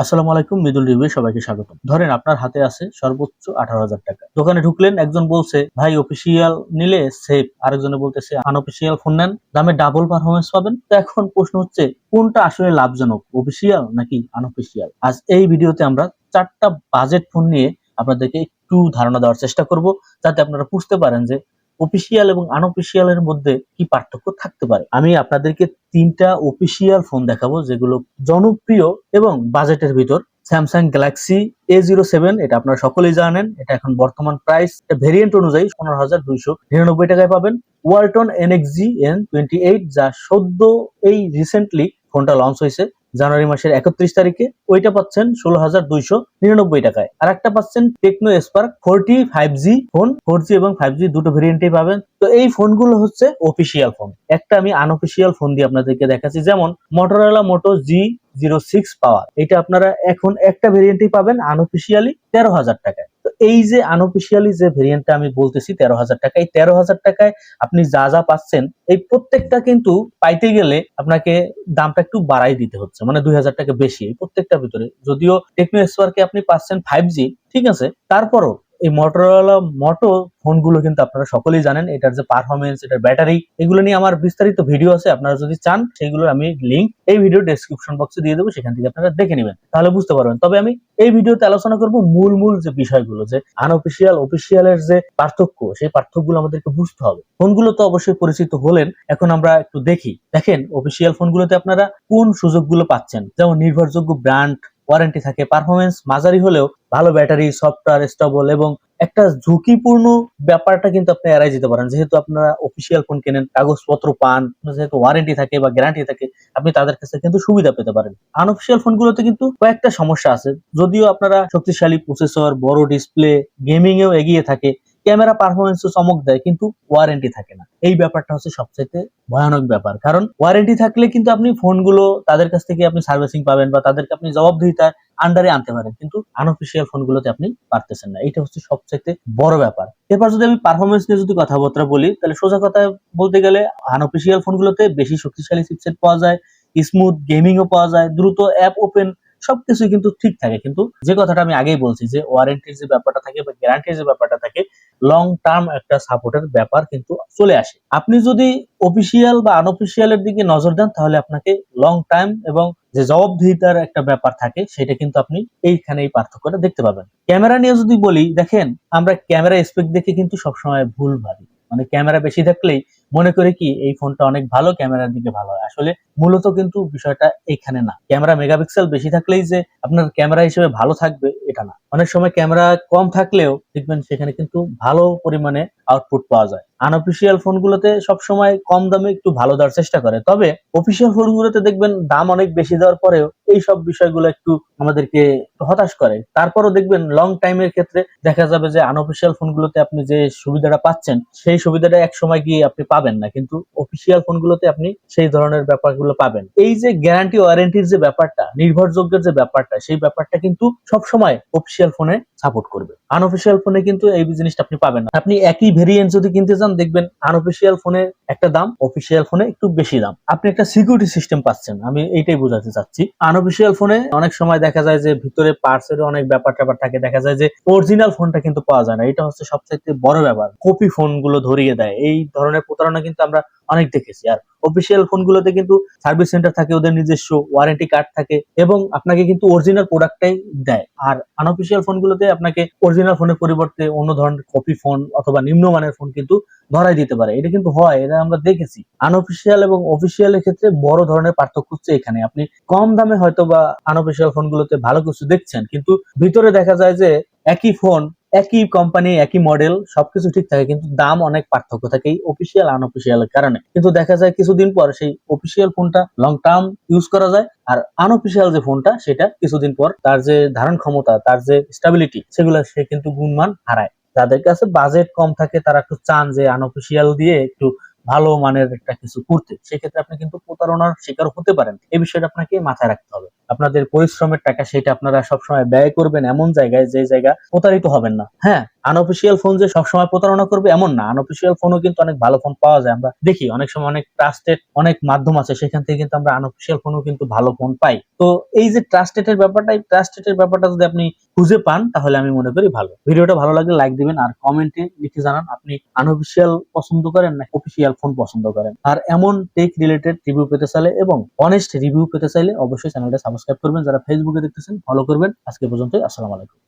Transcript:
আসসালামু আলাইকুম, মিদুল রিভিউ সবাইকে স্বাগত। ধরেন আপনার হাতে আছে সর্বোচ্চ 18,000 টাকা। দোকানে ঢুকলেন, একজন বলছে ভাই অফিসিয়াল নিলে সেফ, আরেকজনে বলতেছে আনঅফিসিয়াল ফোন নেন, দামে ডাবল পারফরমেন্স পাবেন। তো এখন প্রশ্ন হচ্ছে কোনটা আসলে লাভজনক, অফিসিয়াল নাকি আনঅফিসিয়াল? আজ এই ভিডিওতে আমরা 4টা বাজেট ফোন নিয়ে আপনাদেরকে একটু ধারণা দেওয়ার চেষ্টা করব, যাতে আপনারা বুঝতে পারেন যে অফিসিয়াল এবং আনঅফিসিয়াল এর মধ্যে কি পার্থক্য থাকতে পারে। আমি আপনাদেরকে 3টা অফিসিয়াল ফোন দেখাবো যেগুলো জনপ্রিয় এবং বাজেটের ভিতর। স্যামসাং গ্যালাক্সি A07, এটা আপনারা সকলেই জানেন। এটা এখন বর্তমান প্রাইস ভেরিয়েন্ট অনুযায়ী 15,299 টাকায় পাবেন। ওয়ালটন NXG N28, যা সদ্য এই রিসেন্টলি ফোনটা লঞ্চ হয়েছে জানুয়ারি মাসের 31 তারিখে, ওইটা পাচ্ছেন 16,299 টাকায়। আর একটা পাচ্ছেন Tecno Spark 40 5G phone, 4G এবং 5G দুটো ভেরিয়েন্টই পাবেন। তো এই ফোনগুলো হচ্ছে অফিসিয়াল ফোন। একটা আমি আনঅফিসিয়াল ফোন দিয়ে আপনাদেরকে দেখাচ্ছি, যেমন মোটরোলা মোটো G06 পাওয়ার। এটা আপনারা এখন একটা ভেরিয়েন্টই পাবেন আনঅফিসিয়ালি 13,000 টাকায়। তো এই যে আনঅফিসিয়ালি যে ভেরিয়েন্টটা আমি বলতেছি 13,000 টাকা, এই 13,000 টাকায় আপনি যা যা পাচ্ছেন এই প্রত্যেকটা কিন্তু পাইতে গেলে আপনাকে দামটা একটু বাড়াই দিতে হচ্ছে, মানে 2,000 টাকা বেশি এই প্রত্যেকটার ভিতরে। যদিও টেকনো স্পার্কে আপনি পাচ্ছেন 5G, ঠিক আছে, তারপরও এই মোটরোলা মোটো ফোনগুলো কিন্তু আপনারা সকলেই জানেন এটার যে পারফরমেন্স, এটার ব্যাটারি, এগুলো নিয়ে আমার বিস্তারিত ভিডিও আছে। আপনারা যদি চান সেগুলো আমি লিংক এই ভিডিও ডেসক্রিপশন বক্সে দিয়ে দেবো, সেখান থেকে আপনারা দেখে নেবেন, তাহলে বুঝতে পারবেন। তবে আমি এই ভিডিওতে আলোচনা করব মূল যে বিষয়গুলো, যে আনঅফিসিয়াল অফিসিয়ালের যে পার্থক্য, সেই পার্থক্যগুলো আমাদেরকে বুঝতে হবে। ফোনগুলো তো অবশ্যই পরিচিত হলেন, এখন আমরা একটু দেখেন অফিসিয়াল ফোনগুলোতে আপনারা কোন সুযোগগুলো পাচ্ছেন। যেমন নির্ভরযোগ্য ব্র্যান্ড, ওয়ারেন্টি থাকে, পারফরমেন্স মাঝারি হলেও ভালো ব্যাটারি, সফটওয়্যার স্টেবল, এবং একটা ঝুঁকিপূর্ণ ব্যাপারটা কিন্তু আপনি এড়াই যেতে পারেন। যেহেতু আপনারা অফিসিয়াল ফোন কেনেন, কাগজপত্র পান, যেহেতু ওয়ারেন্টি থাকে বা গ্যারান্টি থাকে, আপনি তাদের কাছে কিন্তু সুবিধা পেতে পারেন। আনঅফিসিয়াল ফোনগুলোতে কিন্তু কয়েকটা সমস্যা আছে। যদিও আপনারা শক্তিশালী প্রসেসর, বড় ডিসপ্লে, গেমিং এও এগিয়ে থাকে, ক্যামেরা পারফরমেন্সও চমক দেয়, কিন্তু ওয়ারেন্টি থাকে না। এই ব্যাপারটা হচ্ছে সবচেয়ে ভয়ানক ব্যাপার। কারণ ওয়ারেন্টি থাকলে কিন্তু আপনি ফোনগুলো তাদের কাছ থেকে আপনি সার্ভিসিং পাবেন বা তাদেরকে আপনি জবাবদিহিতার আন্ডারে আনতে পারেন, কিন্তু আনঅফিসিয়াল ফোনগুলোতে আপনি পারতেছেন না। এটা হচ্ছে সবচেয়ে বড় ব্যাপার। এরপর যদি আমি পারফরমেন্স নিয়ে যদি কথাবার্তা বলি, তাহলে সোজা কথা বলতে গেলে আনঅফিসিয়াল ফোনগুলোতে বেশি শক্তিশালী চিপসেট পাওয়া যায়, স্মুথ গেমিংও পাওয়া যায়, দ্রুত অ্যাপ ওপেন, সবকিছু কিন্তু ঠিক থাকে। কিন্তু যে কথাটা আমি আগেই বলছি, যে ওয়ারেন্টির যে ব্যাপারটা থাকে বা গ্যারান্টির যে ব্যাপারটা থাকে, লং টার্ম একটা সাপোর্টের ব্যাপার কিন্তু চলে আসে। আপনি যদি অফিসিয়াল বা আনঅফিসিয়াল এর দিকে নজর দেন, তাহলে আপনাকে লং টাইম এবং যে জবাবদিহিতার একটা ব্যাপার থাকে, সেটা কিন্তু আপনি এইখানে এই পার্থক্যটা দেখতে পাবেন। ক্যামেরা নিয়ে যদি বলি, দেখেন আমরা ক্যামেরা স্পেক দেখে কিন্তু সবসময় ভুল ভাবি। মানে ক্যামেরা বেশি থাকলেই মনে করে কি এই ফোনটা অনেক ভালো, ক্যামেরার দিকে ভালো হয়। আসলে মূলত কিন্তু বিষয়টা এইখানে না। ক্যামেরা মেগাপিক্সেল বেশি থাকলেই যে আপনার ক্যামেরা হিসেবে ভালো থাকবে এটা না। অনেক সময় ক্যামেরা কম থাকলেও দেখবেন সেখানে কিন্তু ভালো পরিমাণে আউটপুট পাওয়া যায়। আনঅফিসিয়াল ফোনগুলোতে সবসময় কম দামে একটু ভালো দেওয়ার চেষ্টা করে, তবে অফিসিয়াল ফোনগুলোতে দেখবেন দাম অনেক বেশি দেওয়ার পরেও এই সব বিষয়গুলো একটু আমাদেরকে হতাশ করে। তারপরও দেখবেন লং টাইমের ক্ষেত্রে দেখা যাবে যে আনঅফিসিয়াল ফোনগুলোতে আপনি যে সুবিধাটা পাচ্ছেন, সেই সুবিধাটা এক সময় গিয়ে আপনি পাবেন না, কিন্তু অফিসিয়াল ফোনগুলোতে আপনি সেই ধরনের ব্যাপারগুলো পাবেন। এই যে গ্যারান্টি ওয়ারেন্টির যে ব্যাপারটা, নির্ভরযোগ্যের যে ব্যাপারটা, সেই ব্যাপারটা কিন্তু সবসময় অফিসিয়াল ফোনে সাপোর্ট করবে। আনঅফিসিয়াল ফোনে কিন্তু এই জিনিসটা আপনি পাবেন না। আপনি একই ভেরিয়েন্ট যদি কিনতে চান, দেখবেন আনঅফিসিয়াল ফোনে একটা দাম, অফিসিয়াল ফোনে একটু বেশি দাম। আপনি একটা সিকিউরিটি সিস্টেম পাচ্ছেন, আমি এইটাই বোঝাতে চাচ্ছি। আনঅফিসিয়াল ফোনে অনেক সময় দেখা যায় যে ভিতরে পার্টসের অনেক ব্যাপার ট্যাপার থাকে, দেখা যায় যে অরিজিনাল ফোনটা কিন্তু পাওয়া যায় না। এটা হচ্ছে সবচেয়ে বড় ব্যাপার। কপি ফোন গুলো ধরিয়ে দেয়, এই ধরনের প্রতারণা কিন্তু আমরা অনেক দেখেছি। আর অফিসিয়াল ফোনগুলোতে কিন্তু সার্ভিস সেন্টার থাকে, ওদের নিজস্ব ওয়ারেন্টি কার্ড থাকে, এবং আপনাকে কিন্তু অরিজিনাল প্রোডাক্টটাই দেয়। আর আনঅফিসিয়াল ফোনগুলোতে আপনাকে অরিজিনাল ফোনের পরিবর্তে অন্য ধরনের কপি ফোন অথবা নিম্নমানের ফোন কিন্তু ধরাই দিতে পারে। এটা কিন্তু হয়, এটা আমরা দেখেছি। আনঅফিসিয়াল এবং অফিসিয়াল এর ক্ষেত্রে বড় ধরনের পার্থক্য হচ্ছে এখানে। আপনি কম দামে হয়তো বা আনঅফিসিয়াল ফোনগুলোতে ভালো কিছু দেখছেন, কিন্তু ভিতরে দেখা যায় যে একই ফোন, একই কোম্পানি, একই মডেল, সবকিছু ঠিক থাকে, কিন্তু দাম অনেক পার্থক্য থাকে এই অফিসিয়াল আনঅফিসিয়াল এর কারণে। কিন্তু দেখা যায় কিছুদিন পর সেই অফিসিয়াল ফোনটা লং টার্ম ইউজ করা যায়, আর আনঅফিসিয়াল যে ফোনটা সেটা কিছুদিন পর তার যে ধারণ ক্ষমতা, তার যে স্টেবিলিটি, সেগুলো সে কিন্তু গুণমান হারায়। যাদের কাছে বাজেট কম থাকে তারা একটু চান যে আনঅফিসিয়াল দিয়ে একটু ভালো মানের একটা কিছু করতে, সেক্ষেত্রে আপনি কিন্তু প্রতারণার শিকার হতে পারেন। এই বিষয়টা আপনাকে মাথায় রাখতে হবে। আপনাদের পরিশ্রমের টাকা সেটা আপনারা সবসময় ব্যয় করবেন এমন জায়গায় যে জায়গা প্রতারিত হবেন না। হ্যাঁ, আনঅফিসিয়াল ফোন যে সবসময় প্রতারণা করবে এমন না, আনঅফিসিয়াল ফোনও কিন্তু অনেক ভালো ফোন পাওয়া যায়। আমরা দেখি অনেক সময় অনেক ট্রাস্টেড অনেক মাধ্যম আছে, সেখান থেকে কিন্তু আমরা আনঅফিসিয়াল ফোনও কিন্তু ভালো ফোন পাই। তো এই যে ট্রাস্টেড এর ব্যাপারটা, এই ট্রাস্টেড এর ব্যাপারটা যদি আপনি খুঁজে পান তাহলে আমি মনে করি ভালো। ভিডিওটা ভালো লাগলে লাইক দিবেন আর কমেন্টে লিখে জানান আপনি আনঅফিসিয়াল পছন্দ করেন না অফিসিয়াল ফোন পছন্দ করেন। আর এমন টেক রিলেটেড রিভিউ পেতে চাইলে এবং অনেস্ট রিভিউ পেতে চাইলে অবশ্যই চ্যানেলটা সাবস্ক্রাইব করবেন। যারা ফেসবুকে দেখতেছেন ফলো করবেন। আজকে পর্যন্ত, আসসালামু আলাইকুম।